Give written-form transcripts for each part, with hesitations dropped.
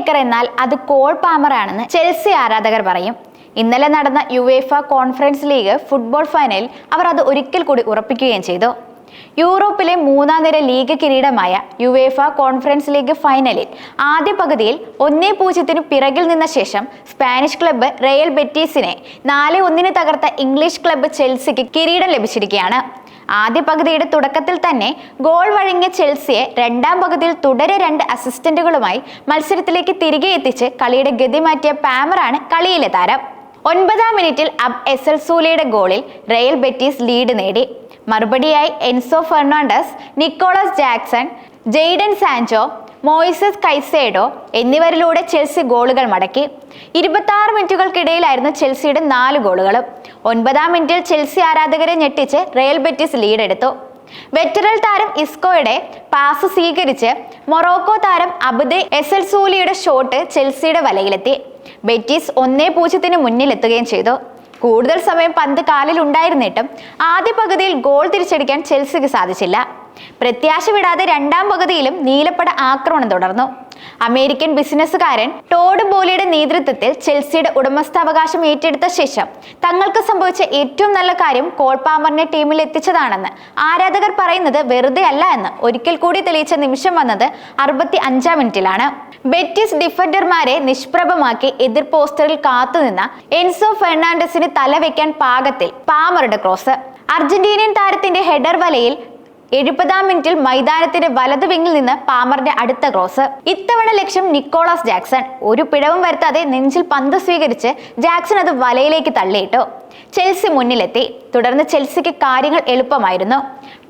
Maker എന്നാൽ അത് call പാമറാണെന്ന് Chelsea ആരാധകർ പറയും. ഇന്നലെ നടന്ന യുവേഫ കോൺഫറൻസ് ലീഗ് ഫുട്ബോൾ ഫൈനലിൽ അവർ അത് ഒരിക്കൽ കൂടി ഉറപ്പിക്കുകയും ചെയ്തു. യൂറോപ്പിലെ മൂന്നാം നിര ലീഗ് കിരീടമായ യുവേഫ കോൺഫറൻസ് ലീഗ് ഫൈനലിൽ ആദ്യ പകുതിയിൽ 1-0 പിറകിൽ നിന്ന ശേഷം സ്പാനിഷ് ക്ലബ്ബ് റയൽ ബെറ്റീസിനെ 4-1 തകർത്ത ഇംഗ്ലീഷ് ക്ലബ്ബ് ചെൽസിക്ക് കിരീടം ലഭിച്ചിരിക്കുകയാണ്. ആദ്യ പകുതിയുടെ തുടക്കത്തിൽ തന്നെ ഗോൾ വഴങ്ങിയ ചെൽസിയെ രണ്ടാം പകുതിയിൽ തുടരെ 2 അസിസ്റ്റന്റുകളുമായി മത്സരത്തിലേക്ക് തിരികെ എത്തിച്ച് കളിയുടെ ഗതി മാറ്റിയ പാമറാണ് കളിയിലെ താരം. 9-ാം മിനിറ്റിൽ അബ് എസൽസൂലിയുടെ ഗോളിൽ റയൽ ബെറ്റീസ് ലീഡ് നേടി. മറുപടിയായി Enzo Fernandez, Nicolas Jackson, Jadon Sancho, Moises Caicedo എന്നിവരിലൂടെ ചെൽസി ഗോളുകൾ മടക്കി. 26 മിനിറ്റുകൾക്കിടയിലായിരുന്നു ചെൽസിയുടെ 4 ഗോളുകളും. 9-ാം മിനിറ്റിൽ ചെൽസി ആരാധകരെ ഞെട്ടിച്ച് റയൽ ബെറ്റീസ് ലീഡെടുത്തു. വെറ്ററൽ താരം ഇസ്കോയുടെ പാസ് സ്വീകരിച്ച് മൊറോക്കോ താരം അബ്ദെ എസൽസൂലിയുടെ ഷോട്ട് ചെൽസിയുടെ വലയിലെത്തി. ബെറ്റീസ് 1-0 മുന്നിലെത്തുകയും ചെയ്തു. കൂടുതൽ സമയം പന്ത് കാലിൽ ഉണ്ടായിരുന്നിട്ടും ആദ്യ പകുതിയിൽ ഗോൾ തിരിച്ചടിക്കാൻ ചെൽസിക്ക് സാധിച്ചില്ല. പ്രത്യാശ വിടാതെ രണ്ടാം പകുതിയിലും നീലപ്പട ആക്രമണം തുടർന്നു. അമേരിക്കൻ ബിസിനസ്സുകാരൻ ടോഡ് ബോലിയുടെ നേതൃത്വത്തിൽ ചെൽസിയുടെ ഉടമസ്ഥാവകാശം ഏറ്റെടുത്ത ശേഷം തങ്ങൾക്ക് സംഭവിച്ച ഏറ്റവും നല്ല കാര്യം കോൾ പാമറിനെ ടീമിൽ എത്തിച്ചതാണെന്ന് ആരാധകർ പറയുന്നത് വെറുതെ അല്ല എന്ന് ഒരിക്കൽ കൂടി തെളിയിച്ച നിമിഷം വന്നത് 65-ാം മിനിറ്റിലാണ്. ബെറ്റിസ് ഡിഫൻഡർമാരെ നിഷ്പ്രഭമാക്കി എതിർ പോസ്റ്ററിൽ കാത്തുനിന്ന എൻസോ ഫെർണാണ്ടസിന് തലവെക്കാൻ പാകത്തിൽ പാമറുടെ ക്രോസ്. അർജന്റീനിയൻ താരത്തിന്റെ ഹെഡർ വലയിൽ 70-ാം മിനിറ്റിൽ മൈതാനത്തിന്റെ വലതു വിങ്ങിൽ നിന്ന് പാമറിന്റെ അടുത്ത ക്രോസ്. ഇത്തവണ ലക്ഷ്യം നിക്കോളാസ് ജാക്സൺ. ഒരു പിഴവും വരുത്താതെ നെഞ്ചിൽ പന്ത് സ്വീകരിച്ച് ജാക്സൺ അത് വലയിലേക്ക് തള്ളിയിട്ടു. ചെൽസി മുന്നിലെത്തി. തുടർന്ന് ചെൽസിക്ക് കാര്യങ്ങൾ എളുപ്പമായിരുന്നു.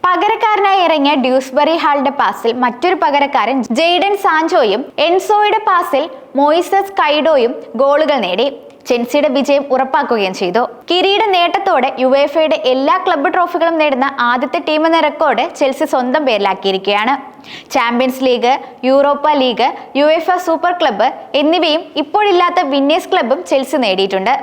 പകരക്കാരനായി ഇറങ്ങിയ ഡ്യൂസ്ബറി ഹാളിന്റെ പാസിൽ മറ്റൊരു പകരക്കാരൻ ജെയ്ഡൻ സാൻചോയും എൻസോയുടെ പാസിൽ മോയിസസ് കൈഡോയും ഗോളുകൾ നേടി. ചെൽസിയുടെ വിജയം ഉറപ്പാക്കുകയും ചെയ്തു. കിരീട നേട്ടത്തോടെ യുവേഫയുടെ എല്ലാ ക്ലബ്ബ് ട്രോഫികളും നേടുന്ന ആദ്യത്തെ ടീമെന്ന റെക്കോർഡ് ചെൽസി സ്വന്തം പേരിലാക്കിയിരിക്കുകയാണ്. Champions League, Europa League, UEFA super club എന്നിവയും ഇപ്പോഴില്ലാത്ത വിന്നേഴ്സ് ക്ലബ്ബും ചെൽസി നേടിയിട്ടുണ്ട്.